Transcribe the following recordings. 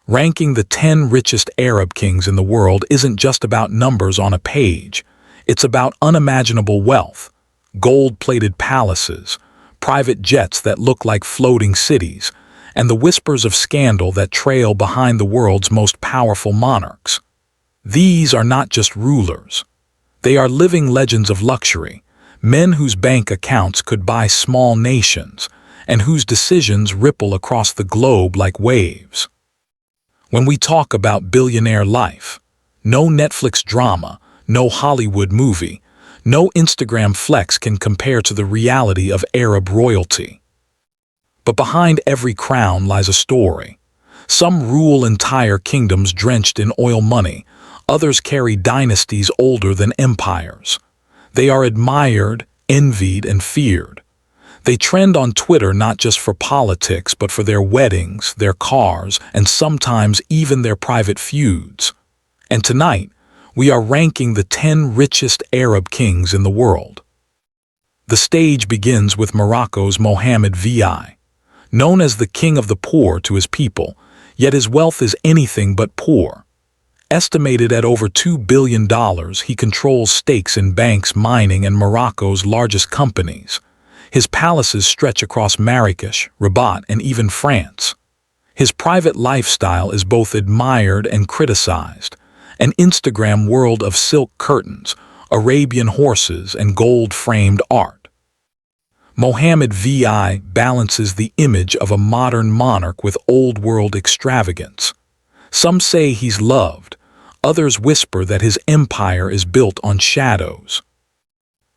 Ranking the 10 richest Arab kings in the world isn't just about numbers on a page. It's about unimaginable wealth, gold-plated palaces, private jets that look like floating cities, and the whispers of scandal that trail behind the world's most powerful monarchs. These are not just rulers. They are living legends of luxury, men whose bank accounts could buy small nations, and whose decisions ripple across the globe like waves. When we talk about Billionaire Life, no Netflix drama, no Hollywood movie, no Instagram flex can compare to the reality of Arab royalty. But behind every crown lies a story. Some rule entire kingdoms drenched in oil money, others carry dynasties older than empires. They are admired, envied, and feared. They trend on Twitter not just for politics, but for their weddings, their cars, and sometimes even their private feuds. And tonight, we are ranking the 10 richest Arab kings in the world. The stage begins with Morocco's Mohammed VI. Known as the king of the poor to his people, yet his wealth is anything but poor. Estimated at over $2 billion, he controls stakes in banks, mining, and Morocco's largest companies. His palaces stretch across Marrakesh, Rabat, and even France. His private lifestyle is both admired and criticized, an Instagram world of silk curtains, Arabian horses, and gold-framed art. Mohammed VI balances the image of a modern monarch with old-world extravagance. Some say he's loved, others whisper that his empire is built on shadows.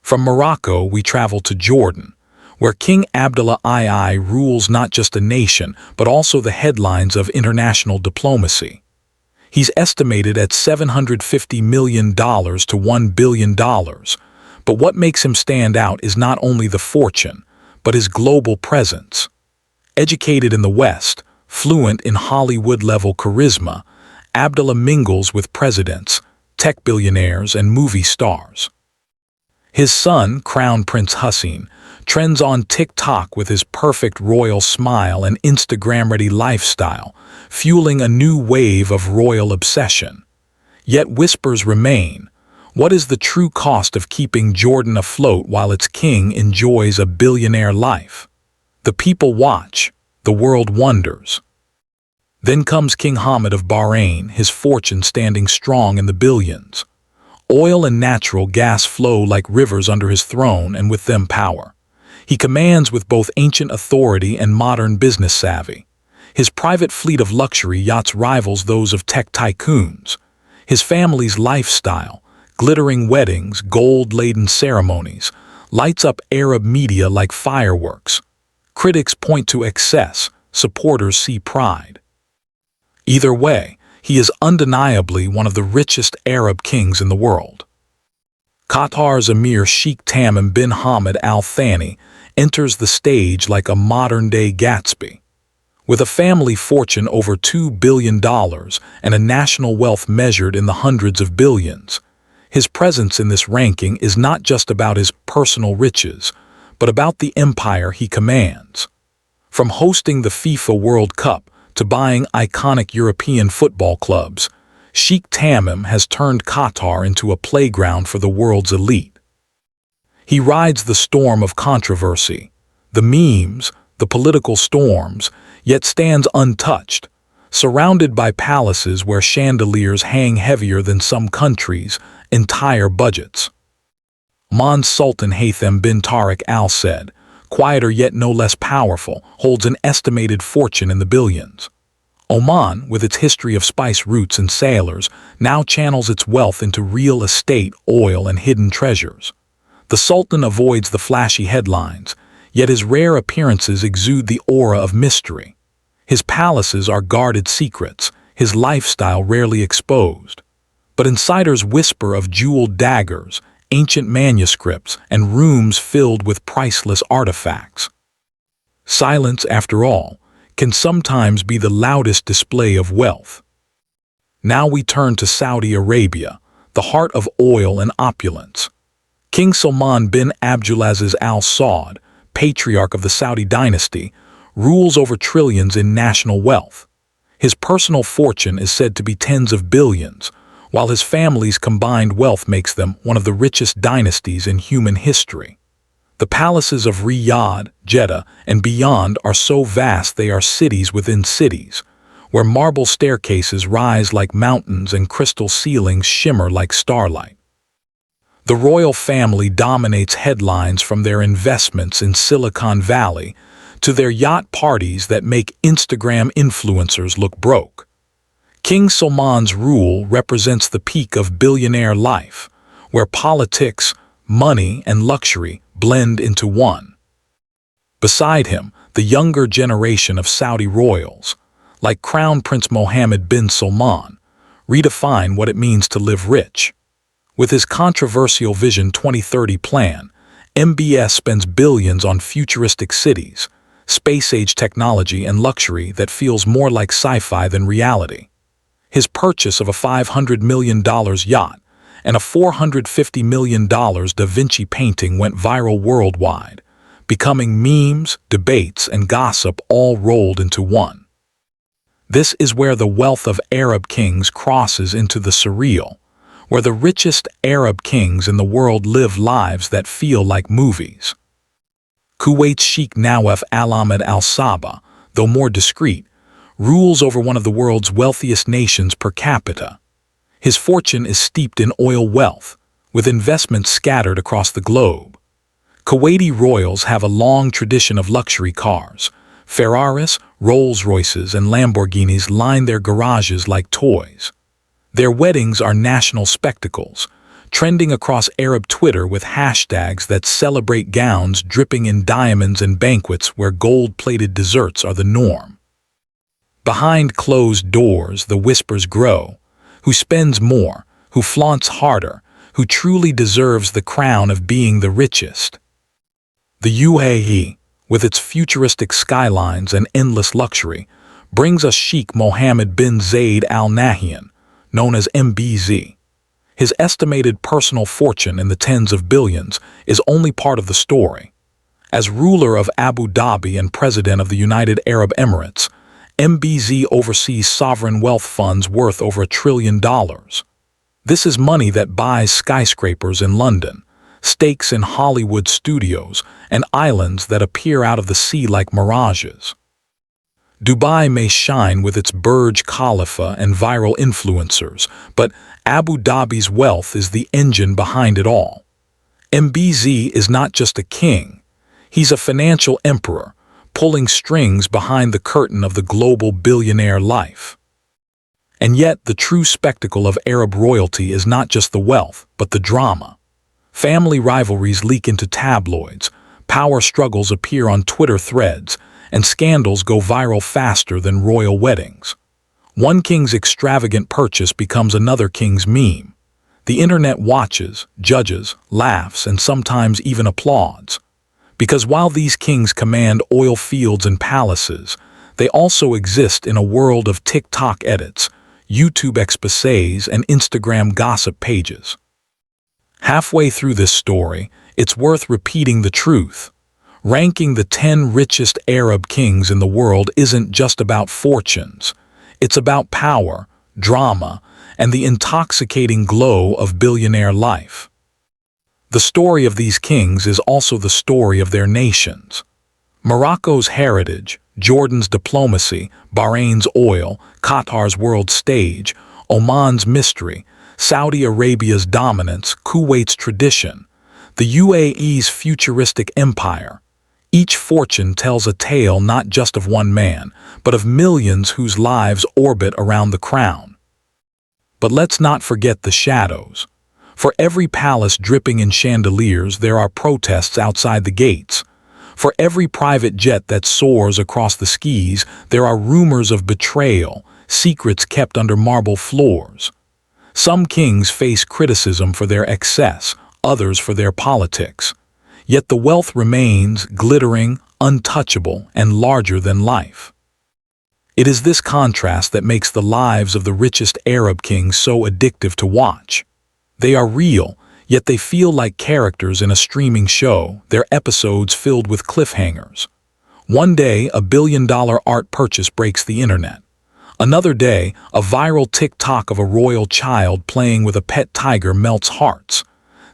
From Morocco, we travel to Jordan, where King Abdullah II rules not just a nation, but also the headlines of international diplomacy. He's estimated at $750 million to $1 billion, but what makes him stand out is not only the fortune, but his global presence. Educated in the West, fluent in Hollywood-level charisma, Abdullah mingles with presidents, tech billionaires, and movie stars. His son, Crown Prince Hussein, trends on TikTok with his perfect royal smile and Instagram-ready lifestyle, fueling a new wave of royal obsession. Yet whispers remain. What is the true cost of keeping Jordan afloat while its king enjoys a billionaire life? The people watch, the world wonders. Then comes King Hamad of Bahrain, his fortune standing strong in the billions. Oil and natural gas flow like rivers under his throne, and with them power. He commands with both ancient authority and modern business savvy. His private fleet of luxury yachts rivals those of tech tycoons. His family's lifestyle, glittering weddings, gold-laden ceremonies, lights up Arab media like fireworks. Critics point to excess, supporters see pride. Either way, he is undeniably one of the richest Arab kings in the world. Qatar's Emir Sheikh Tamim bin Hamad Al Thani enters the stage like a modern-day Gatsby. With a family fortune over $2 billion and a national wealth measured in the hundreds of billions, his presence in this ranking is not just about his personal riches, but about the empire he commands. From hosting the FIFA World Cup to buying iconic European football clubs, Sheikh Tamim has turned Qatar into a playground for the world's elite. He rides the storm of controversy, the memes, the political storms, yet stands untouched, surrounded by palaces where chandeliers hang heavier than some countries' entire budgets. Oman's Sultan Haytham bin Tariq Al Said, quieter yet no less powerful, holds an estimated fortune in the billions. Oman, with its history of spice routes and sailors, now channels its wealth into real estate, oil, and hidden treasures. The Sultan avoids the flashy headlines, yet his rare appearances exude the aura of mystery. His palaces are guarded secrets, his lifestyle rarely exposed. But insiders whisper of jeweled daggers, ancient manuscripts, and rooms filled with priceless artifacts. Silence, after all, can sometimes be the loudest display of wealth. Now we turn to Saudi Arabia, the heart of oil and opulence. King Salman bin Abdulaziz Al Saud, patriarch of the Saudi dynasty, rules over trillions in national wealth. His personal fortune is said to be tens of billions, while his family's combined wealth makes them one of the richest dynasties in human history. The palaces of Riyadh, Jeddah, and beyond are so vast they are cities within cities, where marble staircases rise like mountains and crystal ceilings shimmer like starlight. The royal family dominates headlines from their investments in Silicon Valley to their yacht parties that make Instagram influencers look broke. King Salman's rule represents the peak of billionaire life, where politics, money, and luxury blend into one. Beside him, the younger generation of Saudi royals, like Crown Prince Mohammed bin Salman, redefine what it means to live rich. With his controversial Vision 2030 plan, MBS spends billions on futuristic cities, space-age technology, and luxury that feels more like sci-fi than reality. His purchase of a $500 million yacht and a $450 million Da Vinci painting went viral worldwide, becoming memes, debates, and gossip all rolled into one. This is where the wealth of Arab kings crosses into the surreal, where the richest Arab kings in the world live lives that feel like movies. Kuwait's Sheikh Nawaf Al Ahmed Al Sabah, though more discreet, rules over one of the world's wealthiest nations per capita. His fortune is steeped in oil wealth, with investments scattered across the globe. Kuwaiti royals have a long tradition of luxury cars. Ferraris, Rolls-Royces, and Lamborghinis line their garages like toys. Their weddings are national spectacles, trending across Arab Twitter with hashtags that celebrate gowns dripping in diamonds and banquets where gold-plated desserts are the norm. Behind closed doors, the whispers grow. Who spends more? Who flaunts harder? Who truly deserves the crown of being the richest? The UAE, with its futuristic skylines and endless luxury, brings us Sheikh Mohammed bin Zayed Al Nahyan, known as MBZ. His estimated personal fortune in the tens of billions is only part of the story. As ruler of Abu Dhabi and president of the United Arab Emirates, MBZ oversees sovereign wealth funds worth over $1 trillion. This is money that buys skyscrapers in London, stakes in Hollywood studios, and islands that appear out of the sea like mirages. Dubai may shine with its Burj Khalifa and viral influencers, but Abu Dhabi's wealth is the engine behind it all. MBZ is not just a king. He's a financial emperor, pulling strings behind the curtain of the global billionaire life. And yet, the true spectacle of Arab royalty is not just the wealth, but the drama. Family rivalries leak into tabloids, power struggles appear on Twitter threads, and scandals go viral faster than royal weddings. One king's extravagant purchase becomes another king's meme. The internet watches, judges, laughs, and sometimes even applauds. Because while these kings command oil fields and palaces, they also exist in a world of TikTok edits, YouTube exposés, and Instagram gossip pages. Halfway through this story, it's worth repeating the truth. Ranking the 10 richest Arab kings in the world isn't just about fortunes. It's about power, drama, and the intoxicating glow of billionaire life. The story of these kings is also the story of their nations. Morocco's heritage, Jordan's diplomacy, Bahrain's oil, Qatar's world stage, Oman's mystery, Saudi Arabia's dominance, Kuwait's tradition, the UAE's futuristic empire. Each fortune tells a tale not just of one man, but of millions whose lives orbit around the crown. But let's not forget the shadows. For every palace dripping in chandeliers, there are protests outside the gates. For every private jet that soars across the skies, there are rumors of betrayal, secrets kept under marble floors. Some kings face criticism for their excess, others for their politics. Yet the wealth remains glittering, untouchable, and larger than life. It is this contrast that makes the lives of the richest Arab kings so addictive to watch. They are real, yet they feel like characters in a streaming show, their episodes filled with cliffhangers. One day, a billion-dollar art purchase breaks the internet. Another day, a viral TikTok of a royal child playing with a pet tiger melts hearts.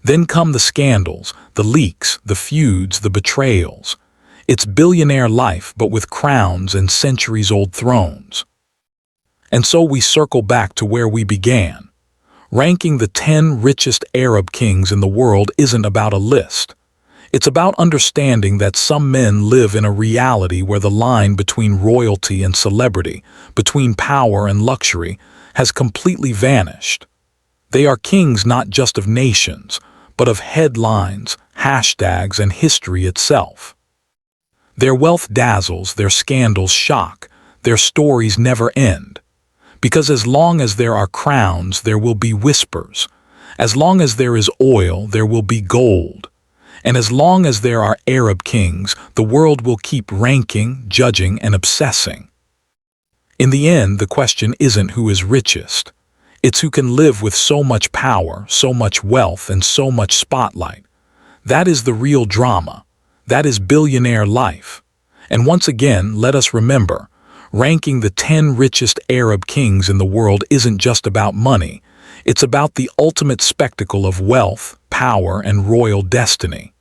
Then come the scandals, the leaks, the feuds, the betrayals. It's billionaire life, but with crowns and centuries-old thrones. And so we circle back to where we began. Ranking the 10 richest Arab kings in the world isn't about a list. It's about understanding that some men live in a reality where the line between royalty and celebrity, between power and luxury, has completely vanished. They are kings not just of nations, but of headlines, hashtags, and history itself. Their wealth dazzles, their scandals shock, their stories never end. Because as long as there are crowns, there will be whispers. As long as there is oil, there will be gold. And as long as there are Arab kings, the world will keep ranking, judging, and obsessing. In the end, the question isn't who is richest. It's who can live with so much power, so much wealth, and so much spotlight. That is the real drama. That is billionaire life. And once again, let us remember, ranking the 10 richest Arab kings in the world isn't just about money. It's about the ultimate spectacle of wealth, power, and royal destiny.